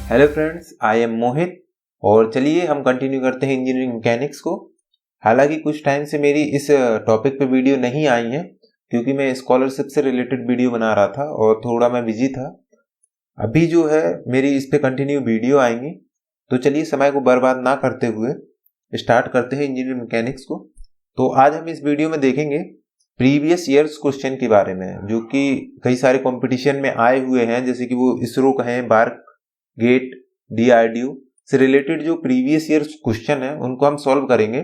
Hello friends, I am मोहित और चलिए हम कंटिन्यू करते हैं इंजीनियरिंग मैकेनिक्स को। हालांकि कुछ टाइम से मेरी इस टॉपिक पे वीडियो नहीं आई है क्योंकि मैं स्कॉलरशिप से रिलेटेड वीडियो बना रहा था और थोड़ा मैं बिजी था। अभी जो है मेरी इस पे कंटिन्यू वीडियो आएंगी, तो चलिए समय को बर्बाद ना करते हुए स्टार्ट करते हैं इंजीनियरिंग मैकेनिक्स को। तो आज हम इस वीडियो में देखेंगे प्रीवियस ईयर्स क्वेश्चन के बारे में, जो कि कई सारे कंपटीशन में आए हुए हैं, जैसे कि वो इसरो का है, बार्क गेट, DRDO से रिलेटेड जो प्रीवियस ईयर क्वेश्चन है उनको हम सॉल्व करेंगे।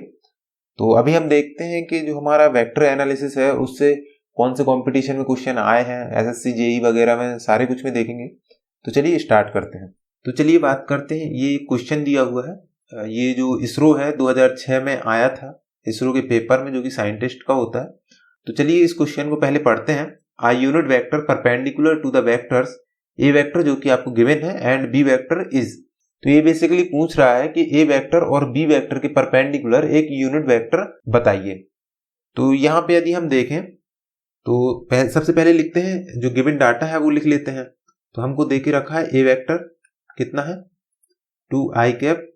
तो अभी हम देखते हैं कि जो हमारा वेक्टर एनालिसिस है उससे कौन से कंपटीशन में क्वेश्चन आए हैं, SSC JEE वगैरह में सारे कुछ में देखेंगे। तो चलिए स्टार्ट करते हैं। तो चलिए बात करते हैं, ये क्वेश्चन दिया हुआ है, ये जो इसरो है 2006 में आया था इसरो के पेपर में, जो कि साइंटिस्ट का होता है। तो चलिए इस क्वेश्चन को पहले पढ़ते हैं। A unit vector perpendicular to the vectors A vector, जो कि आपको गिवन है, एंड बी वेक्टर इज। तो ये बेसिकली पूछ रहा है कि ए वेक्टर और बी वेक्टर के परपेंडिकुलर एक यूनिट वेक्टर बताइए। तो यहाँ पे यदि हम देखें तो सबसे पहले लिखते हैं, जो गिवन डाटा है वो लिख लेते हैं। तो हमको दे के रखा है ए वेक्टर कितना है 2i cap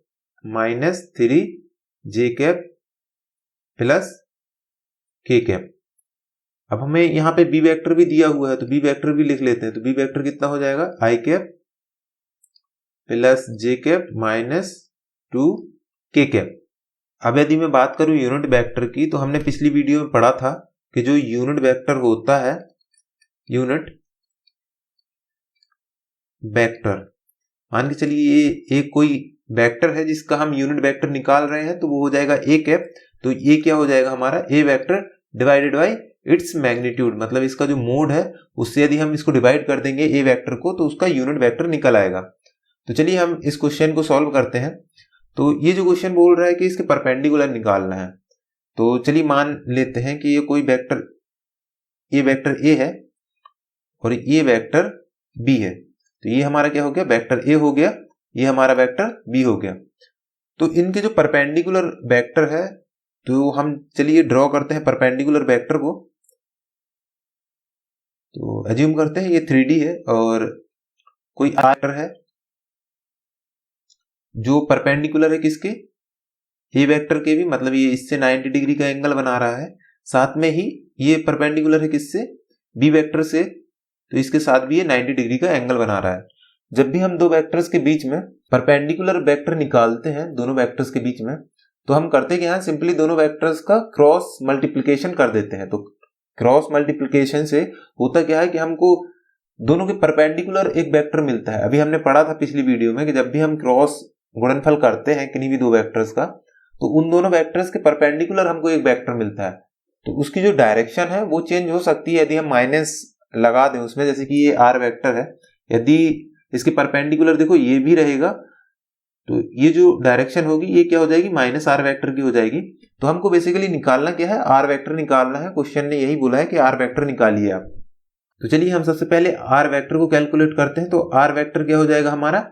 minus 3j cap plus k cap. अब हमें यहाँ पे बी वेक्टर भी दिया हुआ है तो बी वेक्टर भी लिख लेते हैं। तो बी वेक्टर कितना हो जाएगा i cap plus j cap minus 2k cap. अब यदि मैं बात करूं यूनिट वेक्टर की, तो हमने पिछली वीडियो में पढ़ा था कि जो यूनिट वेक्टर होता है, यूनिट वेक्टर, मान के चलिए ये एक कोई वेक्टर है जिसका हम यूनिट वेक्टर निकाल रहे हैं, तो वो हो जाएगा ए कैप। तो ये क्या हो जाएगा हमारा A vector divided by its magnitude, मतलब इसका जो मोड है उससे यदि हम इसको डिवाइड कर देंगे ए वेक्टर को, तो उसका यूनिट वेक्टर निकल आएगा। तो चलिए हम इस क्वेश्चन को सॉल्व करते हैं। तो ये जो क्वेश्चन बोल रहा है कि इसके परपेंडिकुलर निकालना है, तो चलिए मान लेते हैं कि ये कोई वेक्टर, ये वेक्टर ए है और ये वेक्टर बी है। तो ये हमारा क्या हो गया, वेक्टर ए हो गया, ये हमारा वेक्टर बी हो गया। तो इनके जो परपेंडिकुलर वेक्टर है, तो हम चलिए ड्रॉ करते हैं परपेंडिकुलर वेक्टर को। तो एज्यूम करते हैं ये 3D है और कोई वेक्टर है जो परपेंडिकुलर है किसके, ए वेक्टर के भी, मतलब ये इससे 90 डिग्री का एंगल बना रहा है। साथ में ही ये परपेंडिकुलर है किससे, बी वेक्टर से, तो इसके साथ भी ये 90 डिग्री का एंगल बना रहा है। जब भी हम दो वेक्टर्स के बीच में परपेंडिकुलर वेक्टर निकालते हैं, दोनों वेक्टर्स के बीच में, तो हम करते हैं कि यहाँ सिंपली दोनों वेक्टर्स का क्रॉस मल्टीप्लिकेशन कर देते हैं। तो क्रॉस मल्टीप्लिकेशन से होता क्या है कि हमको दोनों के परपेंडिकुलर एक वेक्टर मिलता है। अभी हमने पढ़ा था पिछली वीडियो में कि जब भी हम क्रॉस गुणनफल करते हैं किन्हीं भी दो वेक्टर्स का, तो उन दोनों वेक्टर्स के परपेंडिकुलर हमको एक वेक्टर मिलता है। तो उसकी जो डायरेक्शन है वो चेंज हो सकती है यदि हम माइनस लगा दें उसमें। जैसे कि ये आर वेक्टर है, यदि इसके परपेंडिकुलर देखो ये भी रहेगा, तो ये जो डायरेक्शन होगी ये क्या हो जाएगी, माइनस आर वेक्टर की हो जाएगी। तो हमको बेसिकली निकालना क्या है, आर वेक्टर निकालना है। क्वेश्चन ने यही बोला है कि आर वेक्टर निकालिए आप। तो चलिए हम सबसे पहले आर वेक्टर को कैलकुलेट करते हैं। तो आर वेक्टर क्या हो जाएगा हमारा,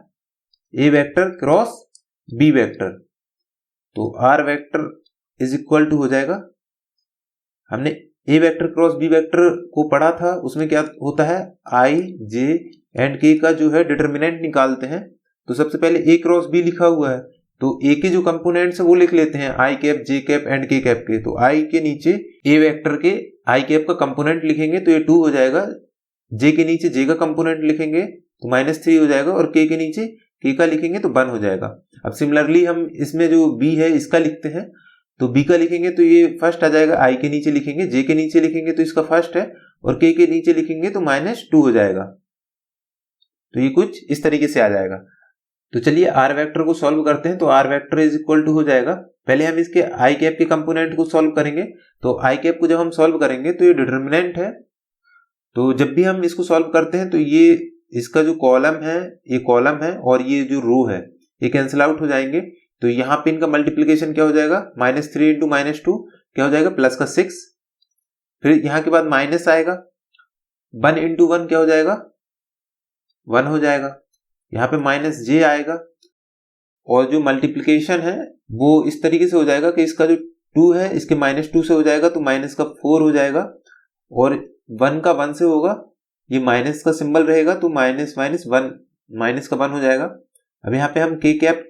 A vector cross B vector. तो R vector is equal to हो जाएगा, हमने A vector cross B vector को पढ़ा था, उसमें क्या होता है, आई जे एंड के का जो है डिटर्मिनेंट निकालते हैं। तो सबसे पहले ए क्रॉस बी लिखा हुआ है, तो ए के जो कंपोनेंट्स है वो लिख लेते हैं, आई कैप जे कैप एंड के कैप के। तो आई के नीचे ए वेक्टर के आई कैप का कंपोनेंट लिखेंगे तो ये 2 हो जाएगा, जे के नीचे जे का कंपोनेंट लिखेंगे तो -3 हो जाएगा, और के नीचे के का लिखेंगे तो 1 हो जाएगा। अब सिमिलरली हम इसमें जो बी है इसका लिखते हैं, तो बी का लिखेंगे तो ये फर्स्ट आ जाएगा, आई के नीचे लिखेंगे, जे के नीचे लिखेंगे तो इसका फर्स्ट है, और के नीचे लिखेंगे तो -2 हो जाएगा। तो ये कुछ इस तरीके से आ जाएगा। तो चलिए आर वेक्टर को सॉल्व करते हैं। तो R vector is equal to हो जाएगा, पहले हम इसके आई कैप के कंपोनेंट को सॉल्व करेंगे। तो आई कैप को जब हम सॉल्व करेंगे तो ये डिटर्मिनेंट है, तो जब भी हम इसको सॉल्व करते हैं तो ये इसका जो कॉलम है, ये कॉलम है और ये जो रो है ये कैंसिल आउट हो जाएंगे। तो यहाँ पे इनका मल्टीप्लीकेशन क्या हो जाएगा, -3 इंटू -2 क्या हो जाएगा, प्लस का 6। फिर यहाँ के बाद माइनस आएगा, 1 इंटू 1 क्या हो जाएगा, 1 हो जाएगा। यहाँ पे -j आएगा, और जो मल्टीप्लीकेशन है वो इस तरीके से हो जाएगा कि इसका जो 2 है इसके -2 से हो जाएगा तो -4 हो जाएगा, और 1 का 1 से होगा, ये माइनस का सिंबल रहेगा तो माइनस 1 माइनस का 1 हो जाएगा। अब यहाँ पे हम के कैप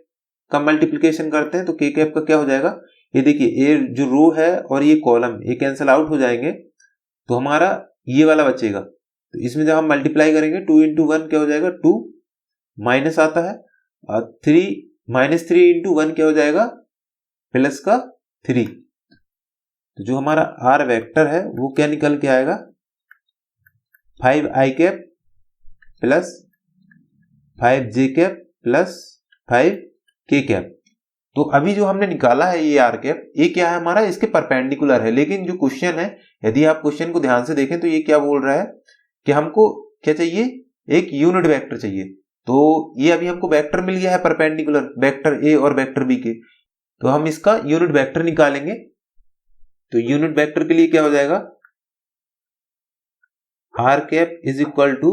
का मल्टीप्लिकेशन करते हैं तो के कैप का क्या हो जाएगा, ये देखिए ये जो रो है और ये कॉलम ये कैंसिल आउट हो जाएंगे तो हमारा ये वाला बचेगा। तो इसमें जब हम मल्टीप्लाई करेंगे 2 इंटू 1 क्या हो जाएगा 2, माइनस आता है और 3 माइनस 3 इंटू 1 क्या हो जाएगा प्लस का 3। तो जो हमारा आर वेक्टर है वो क्या निकल के आएगा 5i cap plus 5j cap plus 5k cap. तो अभी जो हमने निकाला है ये आर कैप, ये क्या है हमारा इसके परपेंडिकुलर है, लेकिन जो क्वेश्चन है यदि आप क्वेश्चन को ध्यान से देखें तो ये क्या बोल रहा है कि हमको क्या चाहिए, एक यूनिट वेक्टर चाहिए। तो ये अभी हमको वेक्टर मिल गया है परपेंडिकुलर, वेक्टर ए और वेक्टर बी के, तो हम इसका यूनिट वेक्टर निकालेंगे। तो यूनिट वेक्टर के लिए क्या हो जाएगा R cap is equal to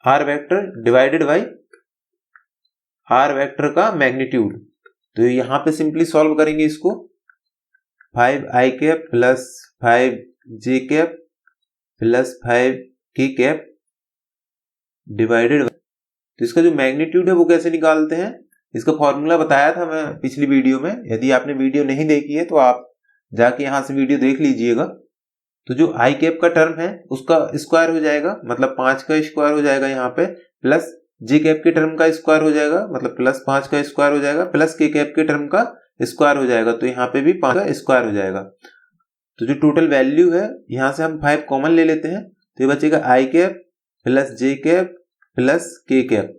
R vector divided by R vector का मैग्नीट्यूड। तो यहां पे सिंपली सॉल्व करेंगे इसको, 5i cap plus 5j cap plus 5k cap divided. तो इसका जो मैग्नीट्यूड है वो कैसे निकालते हैं, इसका फॉर्मूला बताया था मैं पिछली वीडियो में, यदि आपने वीडियो नहीं देखी है तो आप जाके यहां से वीडियो देख लीजिएगा। तो जो आई कैप का टर्म है उसका स्क्वायर हो जाएगा, मतलब 5 का स्क्वायर हो जाएगा यहाँ पे, प्लस जे कैप के टर्म का स्क्वायर हो जाएगा, मतलब प्लस 5 का स्क्वायर हो जाएगा, प्लस के कैप के टर्म का स्क्वायर हो जाएगा, तो यहाँ पे भी 5 का स्क्वायर हो जाएगा। तो जो टोटल वैल्यू है यहाँ से हम 5 कॉमन ले लेते हैं, तो ये बचेगा आई कैप प्लस जे कैप प्लस के कैप,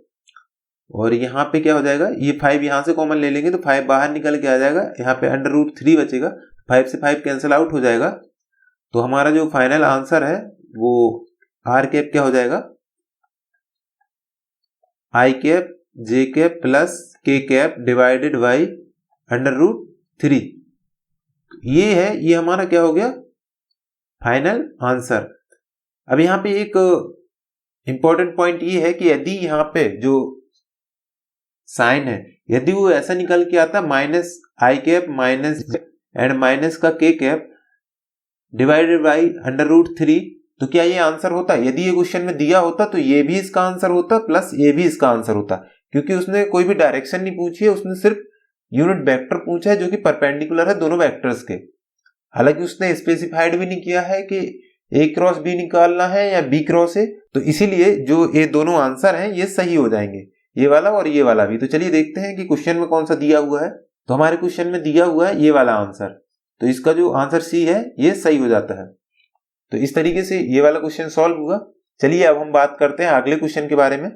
और यहाँ पे क्या हो जाएगा ये 5 यहाँ से कॉमन ले लेंगे तो 5 बाहर निकल के आ जाएगा, यहाँ पे अंडर रूट 3 बचेगा, 5 से 5 कैंसिल आउट हो जाएगा। तो हमारा जो फाइनल आंसर है वो आर कैप क्या हो जाएगा i cap j cap plus k cap divided by under root 3। ये है, ये हमारा क्या हो गया फाइनल आंसर। अब यहाँ पे एक इंपॉर्टेंट पॉइंट ये है कि यदि यहाँ पे जो साइन है यदि वो ऐसा निकल के आता minus i cap minus and minus का k cap divided by under root 3, तो क्या ये आंसर होता? यदि ये क्वेश्चन में दिया होता तो ये भी इसका आंसर होता प्लस ये भी इसका आंसर होता, क्योंकि उसने कोई भी डायरेक्शन नहीं पूछी है, उसने सिर्फ यूनिट वेक्टर पूछा है जो कि परपेंडिकुलर है दोनों वेक्टर्स के। हालांकि उसने स्पेसिफाइड भी नहीं किया है कि ए क्रॉस बी निकालना है या बी क्रॉस ए, तो इसीलिए जो ये दोनों आंसर हैं ये सही हो जाएंगे, ये वाला और ये वाला भी। तो चलिए देखते हैं कि क्वेश्चन में कौन सा दिया हुआ है। तो हमारे क्वेश्चन में दिया हुआ है ये वाला आंसर, तो इसका जो आंसर सी है ये सही हो जाता है। तो इस तरीके से ये वाला क्वेश्चन सॉल्व हुआ। चलिए अब हम बात करते हैं अगले क्वेश्चन के बारे में।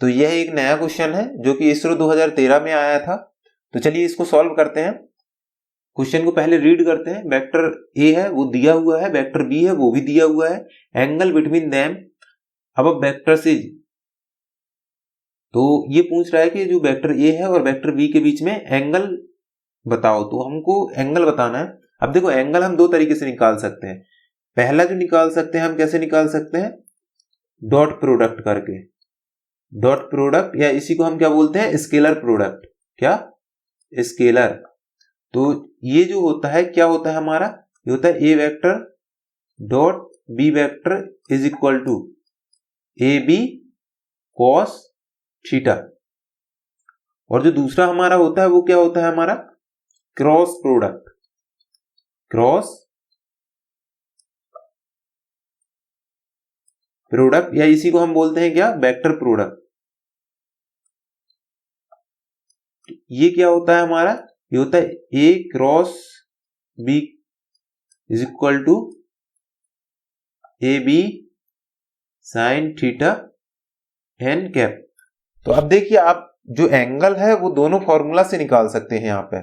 तो यह एक नया क्वेश्चन है जो कि इसरो 2013 में आया था। तो चलिए इसको सॉल्व करते हैं। क्वेश्चन को पहले रीड करते हैं। वेक्टर ए है वो दिया हुआ है, वेक्टर बी है वो भी दिया हुआ है, एंगल बिटवीन देम अब वेक्टर्स इज। तो ये पूछ रहा है कि जो वेक्टर ए है और वेक्टर बी के बीच में एंगल बताओ, तो हमको एंगल बताना है। अब देखो एंगल हम दो तरीके से निकाल सकते हैं। पहला जो निकाल सकते हैं हम कैसे निकाल सकते हैं, डॉट प्रोडक्ट करके, डॉट प्रोडक्ट, या इसी को हम क्या बोलते हैं स्केलर प्रोडक्ट, क्या स्केलर। तो ये जो होता है क्या होता है हमारा, ये होता है ए vector dot B vector is equal to A B cos theta. और जो दूसरा हमारा होता है वो क्या होता है हमारा क्रॉस प्रोडक्ट, क्रॉस प्रोडक्ट, या इसी को हम बोलते हैं क्या वेक्टर प्रोडक्ट। ये क्या होता है हमारा, ये होता है A cross B is equal to A B sine theta N cap. तो अब देखिए आप जो एंगल है वो दोनों फॉर्मूला से निकाल सकते हैं यहाँ पे,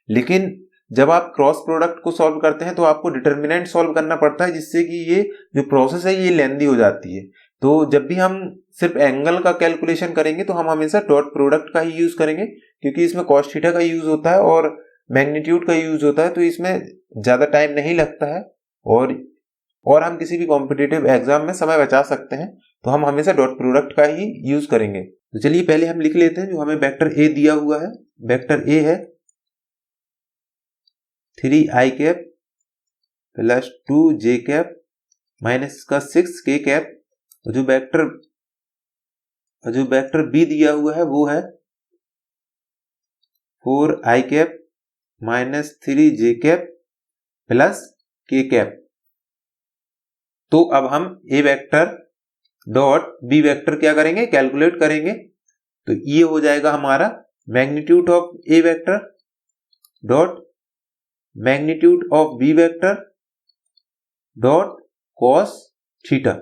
लेकिन जब आप क्रॉस प्रोडक्ट को सॉल्व करते हैं तो आपको डिटर्मिनेंट सॉल्व करना पड़ता है, जिससे कि ये जो प्रोसेस है ये लेंदी हो जाती है। तो जब भी हम सिर्फ एंगल का कैलकुलेशन करेंगे तो हम हमेशा डॉट प्रोडक्ट का ही यूज करेंगे, क्योंकि इसमें कॉस थीटा का यूज होता है और मैग्नीट्यूड का यूज होता है, तो इसमें ज्यादा टाइम नहीं लगता है और हम किसी भी कॉम्पिटिटिव एग्जाम में समय बचा सकते हैं। तो हम हमेशा डॉट प्रोडक्ट का ही यूज करेंगे। तो चलिए पहले हम लिख लेते हैं जो हमें वेक्टर ए दिया हुआ है। वेक्टर ए है 3i cap plus 2j cap minus का 6k कैप। तो जो वेक्टर और जो वेक्टर बी दिया हुआ है वो है 4i cap minus 3j cap plus k cap. तो अब हम A vector dot B vector क्या करेंगे, कैलकुलेट करेंगे। तो ये हो जाएगा हमारा magnitude of A vector dot magnitude of B vector dot cos theta.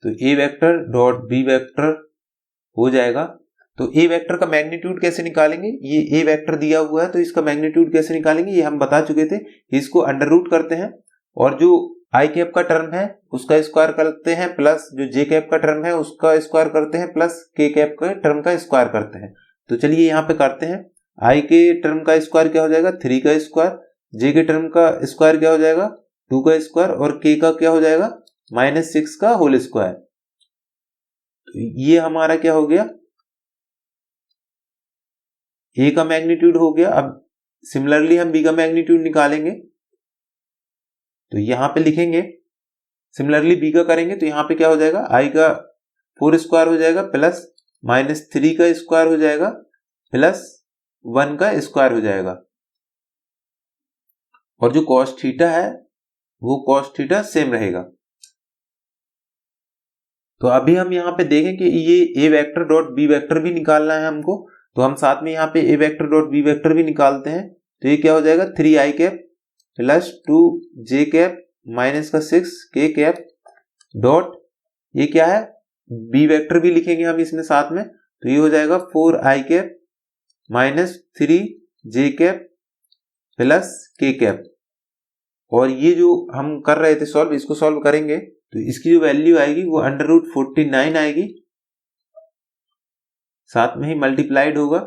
तो A vector dot B vector हो जाएगा। तो ए वेक्टर का मैग्नीट्यूड कैसे निकालेंगे, ये ए वेक्टर दिया हुआ है तो इसका मैग्नीट्यूड कैसे निकालेंगे ये हम बता चुके थे। इसको अंडर रूट करते हैं और जो आई कैप का टर्म है उसका स्क्वायर करते हैं प्लस जो जे कैप का टर्म है उसका स्क्वायर करते हैं प्लस के कैप के टर्म का स्क्वायर करते हैं। तो चलिए यहाँ पे करते हैं। आई के टर्म का स्क्वायर क्या हो जाएगा 3 का स्क्वायर, जे के टर्म का स्क्वायर क्या हो जाएगा 2 का स्क्वायर और के का क्या हो जाएगा -6 का होल स्क्वायर। तो ये हमारा क्या हो गया, ए का मैग्नीट्यूड हो गया। अब सिमिलरली हम बी का मैग्नीट्यूड निकालेंगे तो यहां पे लिखेंगे, सिमिलरली बी का करेंगे तो यहां पे क्या हो जाएगा आई का 4 स्क्वायर हो जाएगा प्लस -3 का स्क्वायर हो जाएगा प्लस 1 का स्क्वायर हो जाएगा। और जो कॉस थीटा है वो कॉस थीटा सेम रहेगा। तो अभी हम यहाँ पे देखें कि ये ए वेक्टर डॉट बी वेक्टर भी निकालना है हमको, तो हम साथ में यहाँ पे ए वेक्टर डॉट बी वेक्टर भी निकालते हैं। तो ये क्या हो जाएगा 3i cap plus 2j cap minus का 6k कैप डॉट ये क्या है बी वेक्टर भी लिखेंगे हम इसमें साथ में। तो ये हो जाएगा 4i cap minus 3j cap plus k cap. और ये जो हम कर रहे थे सॉल्व, इसको सॉल्व करेंगे तो इसकी जो वैल्यू आएगी वो √49 आएगी, साथ में ही मल्टीप्लाइड होगा।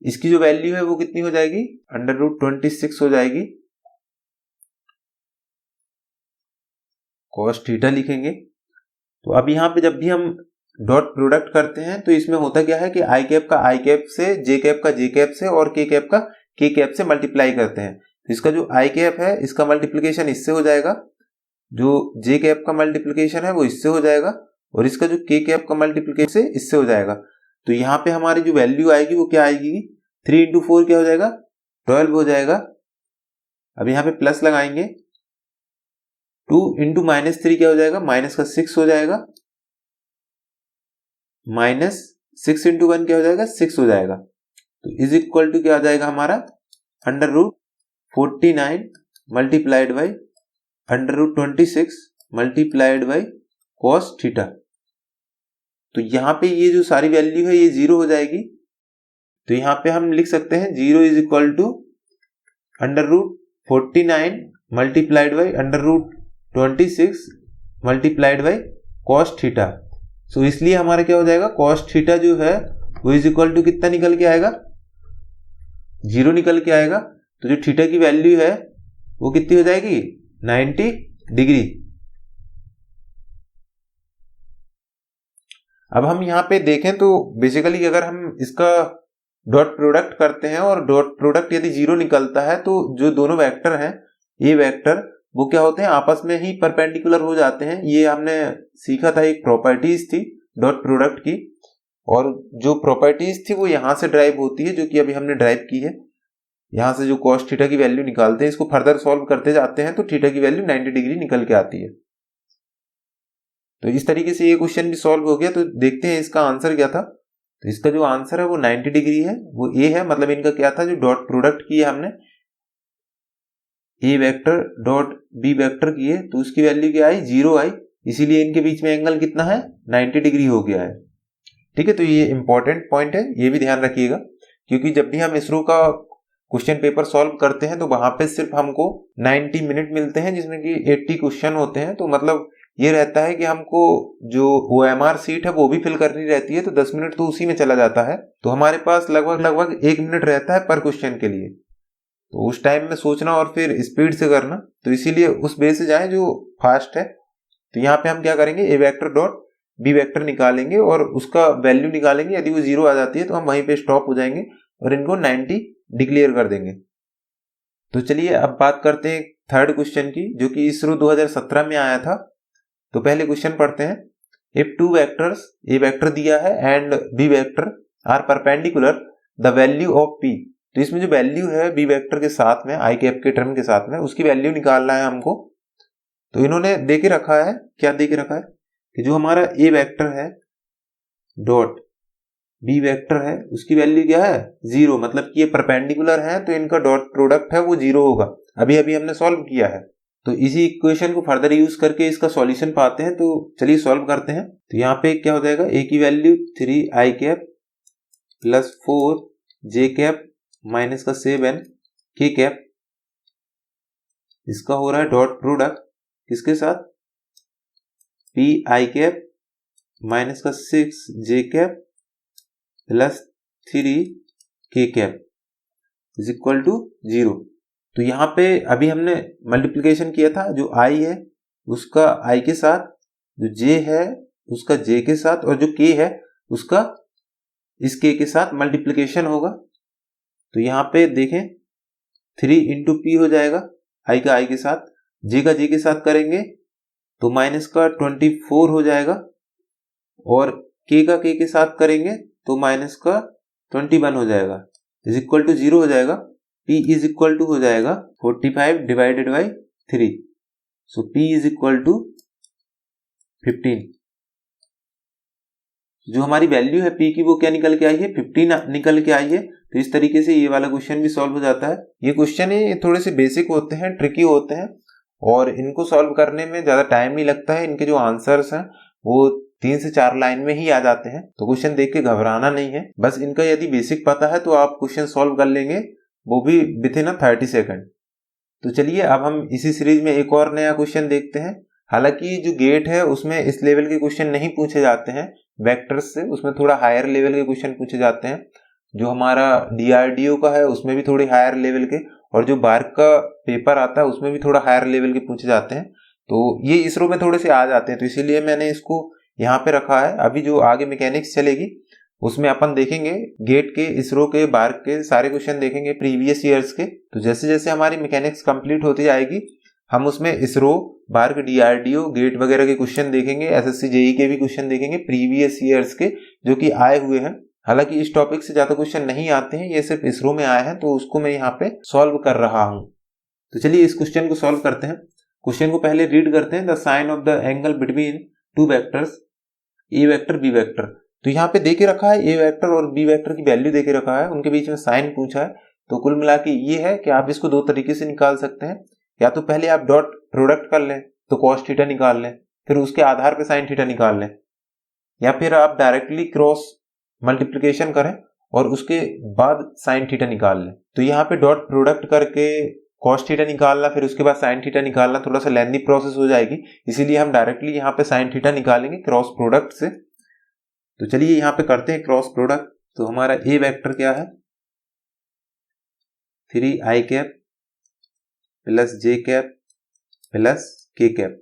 इसकी जो वैल्यू है वो कितनी हो जाएगी √26 हो जाएगी। कॉस थीटा लिखेंगे। तो अब यहाँ पे जब भी हम डॉट प्रोडक्ट करते हैं तो इसमें होता क्या है कि आई कैप का आई कैप से, जे कैप का जे कैप से और के कैप का के कैप से मल्टीप्लाई करते हैं। तो इसका जो आई कैप है इसका मल्टीप्लिकेशन इससे हो जाएगा, जो जे कैप का मल्टीप्लिकेशन है वो इससे हो जाएगा और इसका जो के कैप का मल्टीप्लिकेशन से इससे हो जाएगा। तो यहाँ पे हमारी जो वैल्यू आएगी वो क्या आएगी 3 × 4 क्या हो जाएगा 12 हो जाएगा। अब यहाँ पे प्लस लगाएंगे 2 × -3 क्या हो जाएगा -6 हो जाएगा, -6 × 1 क्या हो जाएगा 6 हो जाएगा। तो इज इक्वल टू क्या आ जाएगा हमारा √49 multiplied by √26 multiplied by cos theta. तो यहाँ पे ये जो सारी वैल्यू है ये 0 हो जाएगी। तो यहाँ पे हम लिख सकते हैं 0 is equal to √49 multiplied by √26 multiplied by cos theta. So इसलिए हमारा क्या हो जाएगा कॉस थीटा जो है वो इज इक्वल टू कितना निकल के आएगा 0 निकल के आएगा। तो जो थीटा की वैल्यू है वो कितनी हो जाएगी 90 डिग्री। अब हम यहाँ पे देखें तो बेसिकली अगर हम इसका डॉट प्रोडक्ट करते हैं और डॉट प्रोडक्ट यदि 0 निकलता है तो जो दोनों वेक्टर हैं ये वेक्टर वो क्या होते हैं आपस में ही परपेंडिकुलर हो जाते हैं। ये हमने सीखा था, एक प्रॉपर्टीज थी डॉट प्रोडक्ट की, और जो प्रॉपर्टीज थी वो यहाँ से ड्राइव होती है जो कि अभी हमने ड्राइव की है। यहाँ से जो कॉस थीटा की वैल्यू निकालते हैं इसको फर्दर सॉल्व करते जाते हैं तो थीटा की वैल्यू 90 डिग्री निकल के आती है। तो इस तरीके से ये क्वेश्चन भी सॉल्व हो गया। तो देखते हैं इसका आंसर क्या था। तो इसका जो आंसर है वो 90 डिग्री है, वो ए है। मतलब इनका क्या था जो डॉट प्रोडक्ट किया हमने A vector dot B vector किए तो उसकी वैल्यू क्या आई 0 आई, इसीलिए इनके बीच में एंगल कितना है 90 डिग्री हो गया है। ठीक है, तो ये इंपॉर्टेंट पॉइंट है, ये भी ध्यान रखिएगा, क्योंकि जब भी हम इसरो का क्वेश्चन पेपर सॉल्व करते हैं तो वहां पे सिर्फ हमको 90 मिनट मिलते हैं जिसमें कि 80 क्वेश्चन होते हैं। तो मतलब ये रहता है कि हमको जो OMR सीट है वो भी फिल करनी रहती है, तो 10 मिनट तो उसी में चला जाता है। तो हमारे पास लगभग 1 मिनट रहता है पर क्वेश्चन के लिए। तो उस टाइम में सोचना और फिर स्पीड से करना, तो इसीलिए उस वे से जाए जो फास्ट है। तो यहाँ पे हम क्या करेंगे ए वेक्टर डॉट बी वेक्टर निकालेंगे और उसका वैल्यू निकालेंगे। यदि वो 0 आ जाती है तो हम वहीं पे स्टॉप हो जाएंगे और इनको 90 डिक्लेयर कर देंगे। तो चलिए अब बात करते हैं थर्ड क्वेश्चन की, जो कि इसरो 2017 में आया था। तो पहले क्वेश्चन पढ़ते हैं। If two vectors, A vector दिया है and B vector are perpendicular the value of P, तो इसमें जो वैल्यू है बी वेक्टर के साथ में आई कैप के टर्म के साथ में उसकी वैल्यू निकालना है हमको। तो इन्होंने दे के रखा है, क्या दे के रखा है कि जो हमारा ए वेक्टर है डॉट बी वेक्टर है उसकी वैल्यू क्या है 0, मतलब कि ये परपेंडिकुलर है तो इनका डॉट प्रोडक्ट है वो 0 होगा। अभी अभी हमने सॉल्व किया है, तो इसी इक्वेशन को फर्दर यूज करके इसका सॉल्यूशन पाते हैं। तो चलिए सॉल्व करते हैं। तो यहाँ पे क्या हो जाएगा, ए की value 3i cap plus 4j cap minus का 7k कैप, इसका हो रहा है डॉट प्रोडक्ट किसके साथ, पी आई कैप माइनस का 6j cap plus 3k cap is equal to 0। तो यहाँ पे अभी हमने मल्टीप्लिकेशन किया था, जो i है उसका i के साथ, जो j है उसका j के साथ, और जो k है उसका इस k के साथ मल्टीप्लिकेशन होगा। तो यहाँ पे देखें 3 इंटू पी हो जाएगा, i का i के साथ, j का j के साथ करेंगे तो माइनस का 24 हो जाएगा, और k का k के साथ करेंगे तो माइनस का 21 हो जाएगा, इज इक्वल टू 0 हो जाएगा। p इज इक्वल टू हो जाएगा 45 divided by 3, so p is equal to 15। जो हमारी वैल्यू है p की वो क्या निकल के आई है, 15 निकल के आई है। तो इस तरीके से ये वाला क्वेश्चन भी सॉल्व हो जाता है। ये क्वेश्चन ये थोड़े से बेसिक होते हैं, ट्रिकी होते हैं, और इनको सॉल्व करने में ज्यादा टाइम नहीं लगता है। इनके जो आंसर्स हैं वो 3 से 4 लाइन में ही आ जाते हैं, तो क्वेश्चन देख के घबराना नहीं है। बस इनका यदि बेसिक पता है तो आप क्वेश्चन सॉल्व कर लेंगे, वो भी विद इन 30 सेकंड। तो चलिए अब हम इसी सीरीज में एक और नया क्वेश्चन देखते हैं। हालांकि जो गेट है उसमें इस लेवल के क्वेश्चन नहीं पूछे जाते हैं वेक्टर्स से, उसमें थोड़ा हायर लेवल के क्वेश्चन पूछे जाते हैं। जो हमारा डीआरडीओ का है उसमें भी थोड़े हायर लेवल के, और जो बार्क का पेपर आता है उसमें भी थोड़ा हायर लेवल के पूछे जाते हैं। तो ये इसरो में थोड़े से आ जाते हैं, तो इसीलिए मैंने इसको यहाँ पे रखा है। अभी जो आगे मैकेनिक्स चलेगी उसमें अपन देखेंगे गेट के, इसरो के, बार्क के सारे क्वेश्चन देखेंगे प्रीवियस ईयर्स के। तो जैसे जैसे हमारी मैकेनिक्स कंप्लीट होती जाएगी हम उसमें इसरो, बार्क, डीआरडीओ, गेट वगैरह के क्वेश्चन देखेंगे, एसएससी जेई के भी क्वेश्चन देखेंगे प्रीवियस ईयर्स के जो कि आए हुए हैं। हालांकि इस टॉपिक से ज्यादा क्वेश्चन नहीं आते हैं, ये सिर्फ इसरो में आए हैं, तो उसको मैं यहाँ पे सॉल्व कर रहा हूँ। तो चलिए इस क्वेश्चन को सॉल्व करते हैं। क्वेश्चन को पहले रीड करते हैं। The sine of the angle between two vectors A vector B vector. तो यहाँ पे देके रखा है ए वेक्टर और बी वेक्टर की वैल्यू देके रखा है, उनके बीच में साइन पूछा है। तो कुल मिला के ये है कि आप इसको दो तरीके से निकाल सकते हैं। या तो पहले आप डॉट प्रोडक्ट कर लें तो कॉस थीटा निकाल लें, फिर उसके आधार पे साइन थीटा निकाल लें, या फिर आप डायरेक्टली क्रॉस मल्टीप्लिकेशन करें और उसके बाद साइन थीटा निकाल लें। तो यहाँ पे डॉट प्रोडक्ट करके कॉस थीटा निकालना, फिर उसके बाद साइन थीटा निकालना थोड़ा सा लेंथी प्रोसेस हो जाएगी, इसीलिए हम डायरेक्टली यहाँ पे साइन थीटा निकालेंगे क्रॉस प्रोडक्ट से। तो चलिए यहाँ पे करते हैं क्रॉस प्रोडक्ट। तो हमारा ए वेक्टर क्या है, 3i cap plus j cap plus k cap.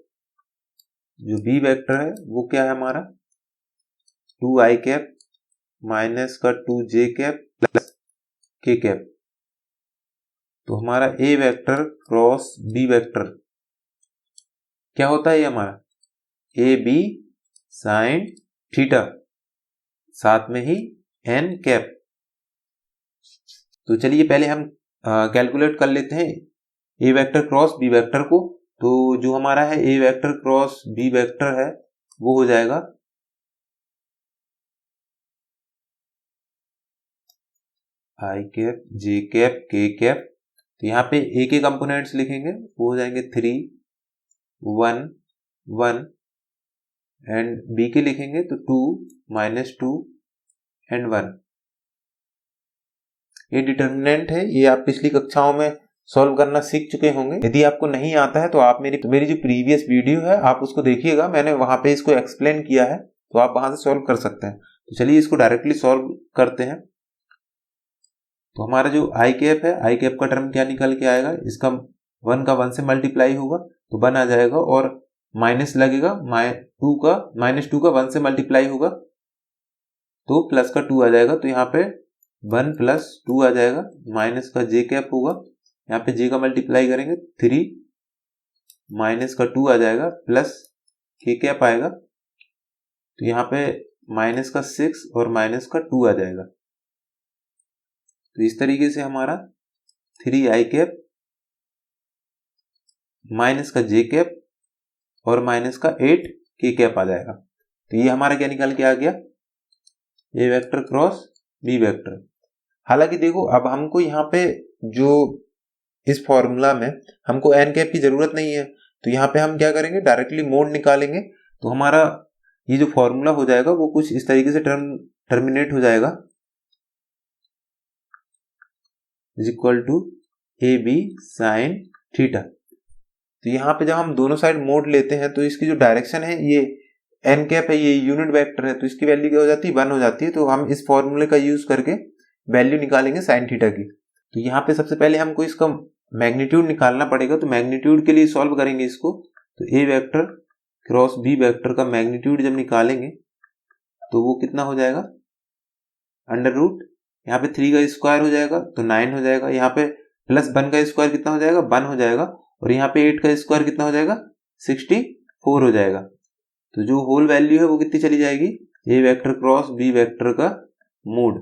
जो बी वेक्टर है वो क्या है हमारा, 2i कैप माइनस का 2j cap plus k cap. तो हमारा A vector cross B vector क्या होता है, ये हमारा ए बी साइन थीटा, साथ में ही n कैप। तो चलिए पहले हम कैलकुलेट कर लेते हैं ए वेक्टर क्रॉस बी वेक्टर को। तो जो हमारा है ए वेक्टर क्रॉस बी वेक्टर है वो हो जाएगा आई कैप जे कैप के कैप। तो यहाँ पे ए के कंपोनेंट्स लिखेंगे वो हो जाएंगे 3 1 1, एंड बी के लिखेंगे तो 2 -2 एंड 1। ये डिटर्मिनेंट है, ये आप पिछली कक्षाओं में सॉल्व करना सीख चुके होंगे। यदि आपको नहीं आता है तो आप मेरी जो प्रीवियस वीडियो है आप उसको देखिएगा, मैंने वहां पे इसको एक्सप्लेन किया है, तो आप वहां से सॉल्व कर सकते हैं। तो चलिए इसको डायरेक्टली सॉल्व करते हैं। तो हमारा जो आई कैप है, आई कैप का टर्म क्या निकल के आएगा, इसका 1 का 1 से मल्टीप्लाई होगा तो 1 आ जाएगा, और माइनस लगेगा -2 का 1 से मल्टीप्लाई होगा तो प्लस का 2 आ जाएगा। तो यहाँ पे 1 + 2 आ जाएगा, माइनस का जे कैप होगा, यहाँ पे जे का मल्टीप्लाई करेंगे 3 माइनस का 2 आ जाएगा प्लस के कैप आएगा। तो यहाँ पे -6 और -2 आ जाएगा। तो इस तरीके से हमारा 3i कैप -j कैप और -8k कैप आ जाएगा। तो ये हमारा क्या निकल के आ गया, ए वेक्टर क्रॉस बी वेक्टर। हालांकि देखो अब हमको यहाँ पे जो इस फॉर्मूला में हमको एन कैप की जरूरत नहीं है, तो यहाँ पे हम क्या करेंगे, डायरेक्टली मोड निकालेंगे। तो हमारा ये जो फॉर्मूला हो जाएगा वो कुछ इस तरीके से टर्मिनेट हो जाएगा, is equal to A B sine theta. तो यहाँ पे जब हम दोनों साइड मोड लेते हैं तो इसकी जो डायरेक्शन है, ये एन कैप है, ये यूनिट वेक्टर है, तो इसकी वैल्यू क्या हो जाती है, 1 हो जाती है। तो हम इस फॉर्मूले का यूज करके वैल्यू निकालेंगे साइन थीटा की। तो यहाँ पे सबसे पहले हमको इसका मैग्नीट्यूड निकालना पड़ेगा। तो मैग्नीट्यूड के लिए सॉल्व करेंगे इसको। तो A vector cross B vector का मैग्नीट्यूड जब निकालेंगे तो वो कितना हो जाएगा, अंडर रूट, यहाँ पे 3 का स्क्वायर हो जाएगा तो 9 हो जाएगा, यहाँ पे +1 का स्क्वायर कितना हो जाएगा, 1 हो जाएगा, और यहाँ पे 8 का स्क्वायर कितना हो जाएगा, 64 हो जाएगा। तो जो होल वैल्यू है वो कितनी चली जाएगी, ए वेक्टर क्रॉस बी वेक्टर का मोड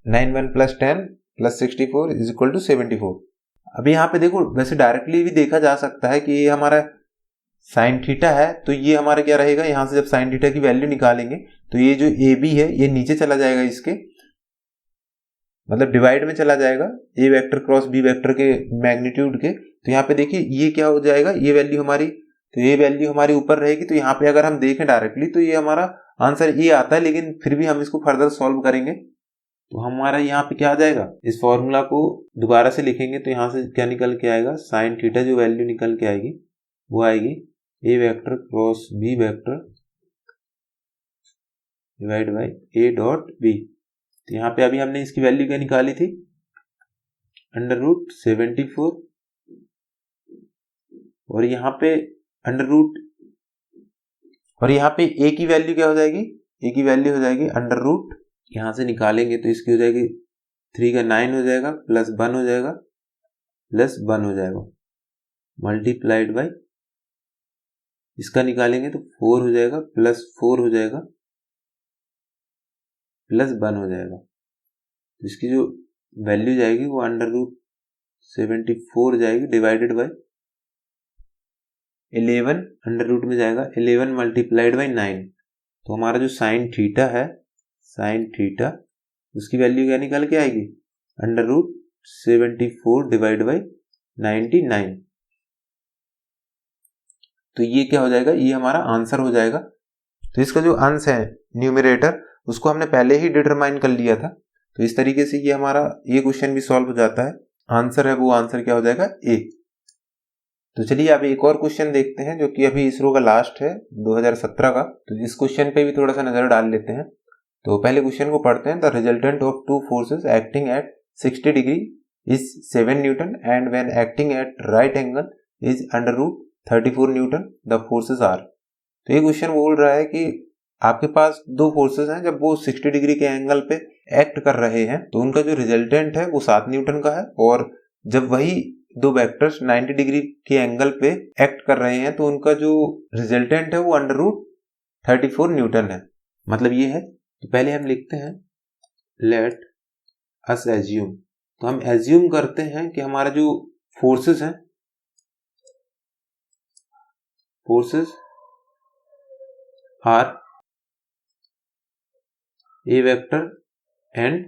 9 1 + 10 + 64 इज इक्वल टू 74। अभी यहाँ पे देखो, वैसे डायरेक्टली भी देखा जा सकता है कि ये हमारा साइन थीटा है, तो ये हमारा क्या रहेगा, यहाँ से जब साइन थीटा की वैल्यू निकालेंगे तो ये जो ए बी है ये नीचे चला जाएगा, इसके मतलब डिवाइड में चला जाएगा ए वेक्टर क्रॉस बी वेक्टर के मैग्नीट्यूड के। तो यहाँ पे देखिए ये क्या हो जाएगा, ये वैल्यू हमारी, तो ये वैल्यू हमारी ऊपर रहेगी। तो यहाँ पे अगर हम देखें डायरेक्टली तो ये हमारा आंसर ये आता है, लेकिन फिर भी हम इसको फर्दर सॉल्व करेंगे। तो हमारा यहाँ पे क्या आ जाएगा, इस फॉर्मूला को दोबारा से लिखेंगे तो यहाँ से क्या निकल के आएगा, साइन थीटा जो वैल्यू निकल के आएगी वो आएगी A vector cross B vector divide by A dot B. तो यहाँ पे अभी हमने इसकी वैल्यू क्या निकाली थी, अंडर रूट 74, और यहाँ पे अंडर रूट, और यहाँ पे ए की वैल्यू क्या हो जाएगी, ए की वैल्यू हो जाएगी अंडर रूट, यहाँ से निकालेंगे तो इसकी हो जाएगी 3 का 9 हो जाएगा, +1 हो जाएगा, +1 हो जाएगा, मल्टीप्लाइड बाई, इसका निकालेंगे तो 4 हो जाएगा, +4 हो जाएगा, +1 हो जाएगा। तो इसकी जो वैल्यू जाएगी वो अंडर रूट 74 जाएगी डिवाइडेड बाई 11, अंडर रूट में जाएगा 11 मल्टीप्लाइड बाई 9। तो हमारा जो साइन थीटा है, साइन थीटा, उसकी वैल्यू क्या निकल के आएगी, अंडर रूट 74 डिवाइड बाई 99। तो ये क्या हो जाएगा, ये हमारा आंसर हो जाएगा। तो इसका जो अंश है न्यूमरेटर, उसको हमने पहले ही डिटरमाइन कर लिया था। तो इस तरीके से ये हमारा ये क्वेश्चन भी सॉल्व हो जाता है। आंसर है वो आंसर क्या हो जाएगा, ए। तो चलिए अब एक और क्वेश्चन देखते हैं जो कि अभी इसरो का लास्ट है 2017 का। तो इस क्वेश्चन पे भी थोड़ा सा नजर डाल लेते हैं। तो पहले क्वेश्चन को पढ़ते हैं। The resultant of two forces acting at 60 degree is 7 newton and when acting at right angle is under root 34 newton, the forces are. तो ये क्वेश्चन बोल रहा है कि आपके पास दो फोर्सेस हैं, जब वो 60 डिग्री के एंगल पे एक्ट कर रहे हैं तो उनका जो रिजल्टेंट है वो 7 न्यूटन का है, और जब वही दो वेक्टर्स 90 डिग्री के एंगल पे एक्ट कर रहे हैं तो उनका जो रिजल्टेंट है वो अंडर रूट 34 न्यूटन है। मतलब ये है। तो पहले हम लिखते हैं लेट अस एज्यूम। तो हम एज्यूम करते हैं कि हमारा जो फोर्सेस हैं, forces are A vector and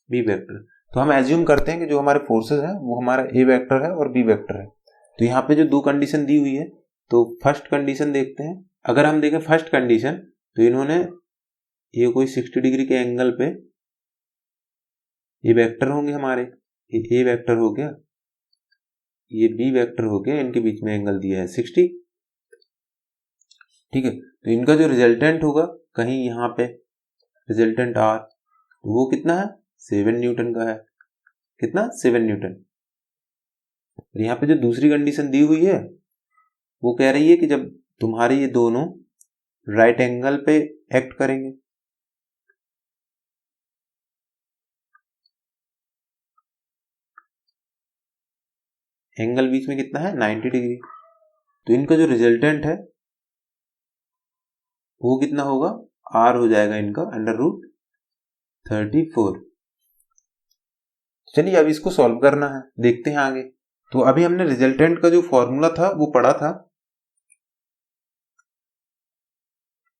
B vector. तो हम एज्यूम करते हैं कि जो हमारे फोर्सेस हैं वो हमारा ए वेक्टर है और बी वेक्टर है। तो यहाँ पे जो दो कंडीशन दी हुई है, तो फर्स्ट कंडीशन देखते हैं। अगर हम देखें फर्स्ट कंडीशन, तो इन्होंने ये कोई 60 डिग्री के एंगल पे ये वेक्टर होंगे हमारे, ये ए वेक्टर हो गया, ये बी वेक्टर हो गया, इनके बीच में एंगल दिया है 60। ठीक है। तो इनका जो रिजल्टेंट होगा कहीं यहाँ पे रिजल्टेंट आर, वो कितना है, 7 न्यूटन का है। कितना, 7 न्यूटन। और यहाँ पे जो दूसरी कंडीशन दी हुई है वो कह रही है कि जब तुम्हारे ये दोनों राइट एंगल पे एक्ट करेंगे, एंगल बीच में कितना है, 90 डिग्री। तो इनका जो रिजल्टेंट है वो कितना होगा, r हो जाएगा इनका √34। चलिए अब इसको सॉल्व करना है, देखते हैं आगे। तो अभी हमने रिजल्टेंट का जो फॉर्मूला था वो पढ़ा था।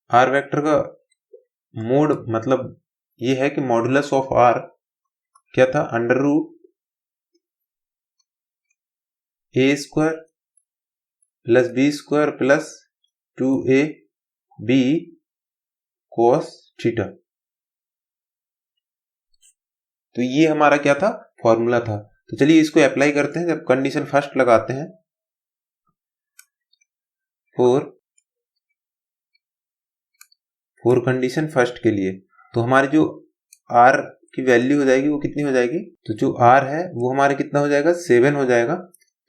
r वेक्टर का मोड मतलब ये है कि मॉडुलस ऑफ r क्या था, √a² + b² + 2ab cos theta. तो ये हमारा क्या था, फॉर्मूला था। तो चलिए इसको अप्लाई करते हैं। जब कंडीशन फर्स्ट लगाते हैं फोर कंडीशन फर्स्ट के लिए, तो हमारी जो r की वैल्यू हो जाएगी वो कितनी हो जाएगी, तो जो r है वो हमारे कितना हो जाएगा, 7 हो जाएगा।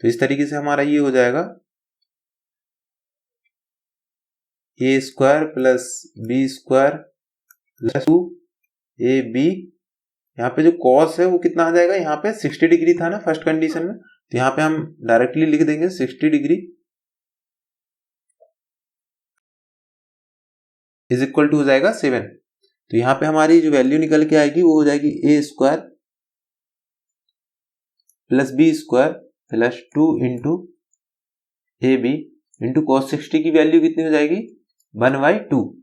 तो इस तरीके से हमारा ये हो जाएगा a² + b² + 2ab। यहाँ पे जो cos है वो कितना आ जाएगा, यहाँ पे 60 डिग्री था ना फर्स्ट कंडीशन में, तो यहाँ पे हम डायरेक्टली लिख देंगे 60 डिग्री = हो जाएगा 7। तो यहाँ पे हमारी जो वैल्यू निकल के आएगी वो हो जाएगी a² + b² + 2 × ab × cos 60 की वैल्यू कितनी हो जाएगी, 1/2।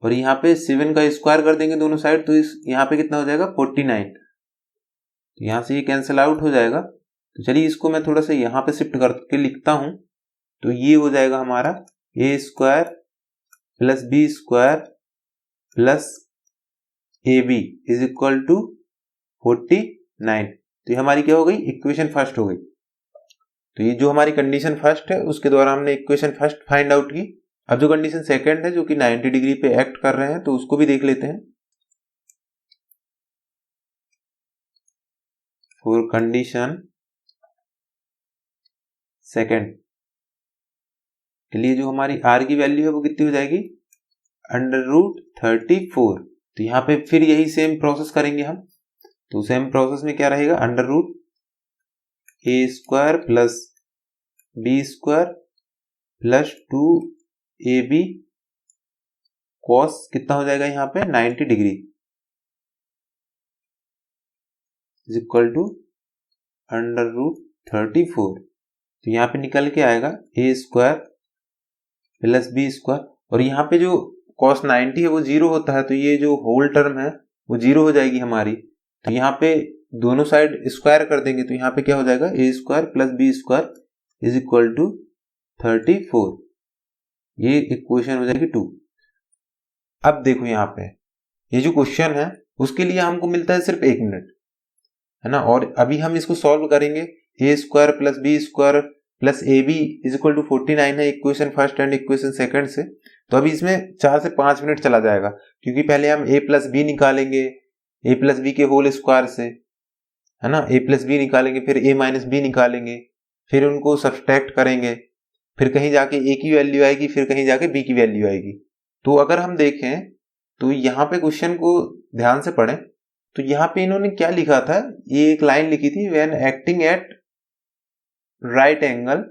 और यहाँ पे 7 का स्क्वायर कर देंगे दोनों साइड, तो इस यहाँ पे कितना हो जाएगा, 49। तो यहाँ से ये कैंसिल आउट हो जाएगा। तो चलिए इसको मैं थोड़ा सा यहाँ पे शिफ्ट करके लिखता हूँ। तो ये हो जाएगा हमारा a² + b² + ab = 49। तो ये हमारी क्या हो गई, इक्वेशन फर्स्ट हो गई। तो ये जो हमारी कंडीशन फर्स्ट है उसके द्वारा हमने इक्वेशन फर्स्ट फाइंड आउट की। अब जो कंडीशन सेकंड है जो कि 90 डिग्री पे एक्ट कर रहे हैं, तो उसको भी देख लेते हैं। फॉर कंडीशन सेकंड के लिए जो हमारी r की वैल्यू है वो कितनी हो जाएगी, √34। तो यहाँ पे फिर यही सेम प्रोसेस करेंगे हम। तो सेम प्रोसेस में क्या रहेगा, √a² + b² + 2ab cos कितना हो जाएगा यहाँ पे, 90 डिग्री = √34। तो यहाँ पे निकल के आएगा a² + b²। और यहाँ पे जो cos 90 है वो 0 होता है, तो ये जो होल टर्म है वो 0 हो जाएगी हमारी। तो यहाँ पे दोनों साइड स्क्वायर कर देंगे, तो यहाँ पे क्या हो जाएगा, a² + b² = 34। ये इक्वेशन हो जाएगी 2। अब देखो यहाँ पे ये जो क्वेश्चन है उसके लिए हमको मिलता है सिर्फ 1 मिनट, है ना। और अभी हम इसको सॉल्व करेंगे। a² + b² + ab = 49 है equation first and equation second से। तो अभी इसमें 4 से 5 मिनट चला जाएगा, क्योंकि पहले हम a + b निकालेंगे, a + b के होल स्क्वायर से, है ना। a + b निकालेंगे, फिर a - b निकालेंगे, फिर उनको सब्सट्रैक्ट करेंगे, फिर कहीं जाके a की वैल्यू आएगी, फिर कहीं जाके b की वैल्यू आएगी। तो अगर हम देखें तो यहाँ पे क्वेश्चन को ध्यान से पढ़ें, तो यहाँ पे इन्होंने क्या लिखा था, ये एक लाइन लिखी थी, when acting at right angle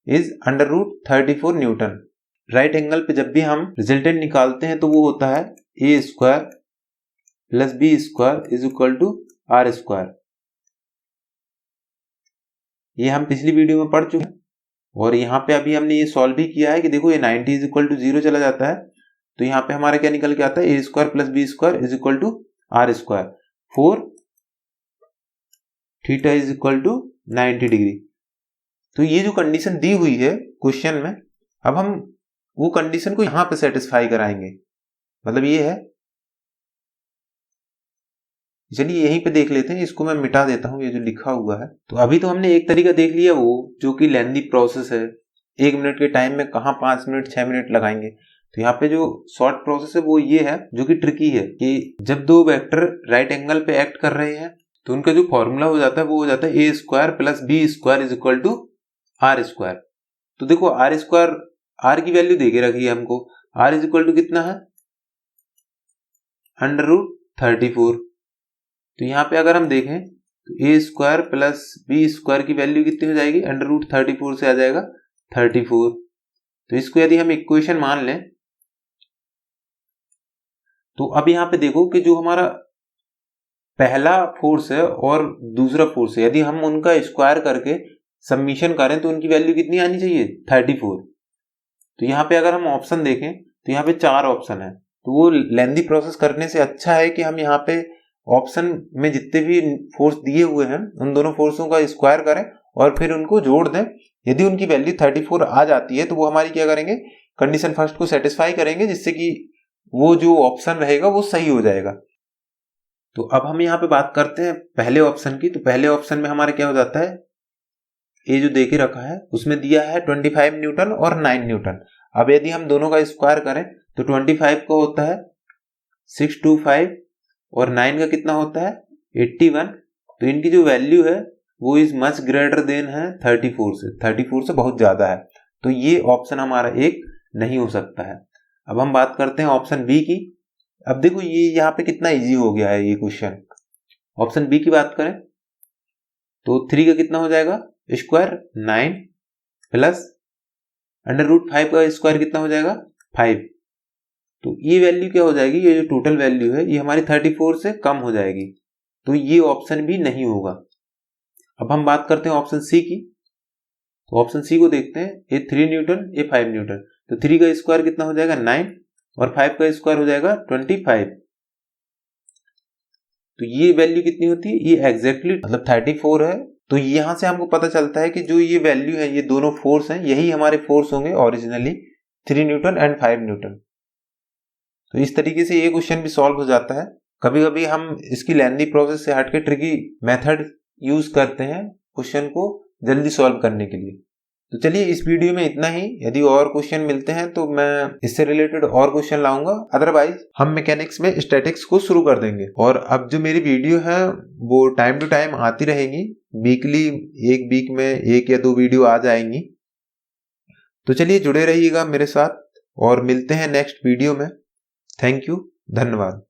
is √34 Newton. Right angle पे जब भी हम रिजल्टेंट निकालते हैं तो वो होता है a² + b² = r²। ये हम पिछली वीडियो में पढ़ चुके हैं। और यहाँ पे अभी हमने ये सॉल्व भी किया है कि देखो ये 90 = 0 चला जाता है, तो यहाँ पे हमारा क्या निकल के आता है, a² + b² = r²। 4 theta = 90 degree. तो ये जो कंडीशन दी हुई है क्वेश्चन में, अब हम वो कंडीशन को यहाँ पे सेटिस्फाई कराएंगे। मतलब ये है, चलिए यहीं पे देख लेते हैं। इसको मैं मिटा देता हूँ ये जो लिखा हुआ है। तो अभी तो हमने एक तरीका देख लिया वो जो कि लेंथी प्रोसेस है, 1 मिनट के टाइम में कहाँ 5 मिनट 6 मिनट लगाएंगे। तो यहाँ पे जो शॉर्ट प्रोसेस है वो ये है जो कि ट्रिकी है, कि जब दो वेक्टर राइट एंगल पे एक्ट कर रहे हैं तो उनका जो फॉर्मूला हो जाता है वो हो जाता है a² + b² = r²। तो देखो r की वैल्यू दे के रखी है हमको, r = कितना है, √34। तो यहाँ पे अगर हम देखें तो a² + b² की वैल्यू कितनी हो जाएगी, √34 से आ जाएगा 34। तो इसको यदि हम इक्वेशन मान लें तो अब यहाँ पे देखो कि जो हमारा पहला फोर्स है और दूसरा फोर्स है, यदि हम उनका स्क्वायर करके सबमिशन करें तो उनकी वैल्यू कितनी आनी चाहिए, 34। तो यहाँ पे अगर हम ऑप्शन देखें तो यहाँ पे 4 ऑप्शन है, तो वो लेंदी प्रोसेस करने से अच्छा है कि हम यहाँ पे ऑप्शन में जितने भी फोर्स दिए हुए हैं उन दोनों फोर्सों का स्क्वायर करें और फिर उनको जोड़ दें। यदि उनकी वैल्यू 34 आ जाती है तो वो हमारी क्या करेंगे, कंडीशन फर्स्ट को सेटिस्फाई करेंगे, जिससे कि वो जो ऑप्शन रहेगा वो सही हो जाएगा। तो अब हम यहाँ पे बात करते हैं पहले ऑप्शन की। तो पहले ऑप्शन में हमारा क्या हो जाता है, ये जो देके रखा है उसमें दिया है 25 न्यूटन और 9 न्यूटन। अब यदि हम दोनों का स्क्वायर करें तो 25 का होता है 625 और 9 का कितना होता है 81। तो इनकी जो वैल्यू है वो इज मच ग्रेटर देन है 34 से बहुत ज्यादा है। तो ये ऑप्शन हमारा एक नहीं हो सकता है। अब हम बात करते हैं ऑप्शन बी की। अब देखो ये यहाँ पे कितना इजी हो गया है ये क्वेश्चन। ऑप्शन बी की बात करें तो 3 का कितना हो जाएगा स्क्वायर 9 प्लस √5 का स्क्वायर कितना हो जाएगा 5। तो ये वैल्यू क्या हो जाएगी, ये जो टोटल वैल्यू है ये हमारी 34 से कम हो जाएगी। तो ये ऑप्शन भी नहीं होगा। अब हम बात करते हैं ऑप्शन सी की। तो ऑप्शन सी को देखते हैं, ये 3 न्यूटन ये 5 न्यूटन। तो 3 का स्क्वायर कितना हो जाएगा 9 और 5 का स्क्वायर हो जाएगा 25। तो ये वैल्यू कितनी होती है, ये एग्जैक्टली मतलब 34 है। तो यहां से हमको पता चलता है कि जो ये वैल्यू है, ये दोनों फोर्स हैं, यही हमारे फोर्स होंगे ओरिजिनली 3 न्यूटन एंड 5 न्यूटन। तो इस तरीके से ये क्वेश्चन भी सॉल्व हो जाता है। कभी कभी हम इसकी लेंदी प्रोसेस से हटके ट्रिकी मेथड यूज करते हैं क्वेश्चन को जल्दी सॉल्व करने के लिए। तो चलिए इस वीडियो में इतना ही। यदि और क्वेश्चन मिलते हैं तो मैं इससे रिलेटेड और क्वेश्चन लाऊंगा, अदरवाइज हम मैकेनिक्स में स्टैटिक्स को शुरू कर देंगे। और अब जो मेरी वीडियो है वो टाइम टू टाइम आती रहेंगी, वीकली एक वीक में 1 या 2 वीडियो आ जाएंगी। तो चलिए जुड़े रहिएगा मेरे साथ और मिलते हैं नेक्स्ट वीडियो में। थैंक यू, धन्यवाद।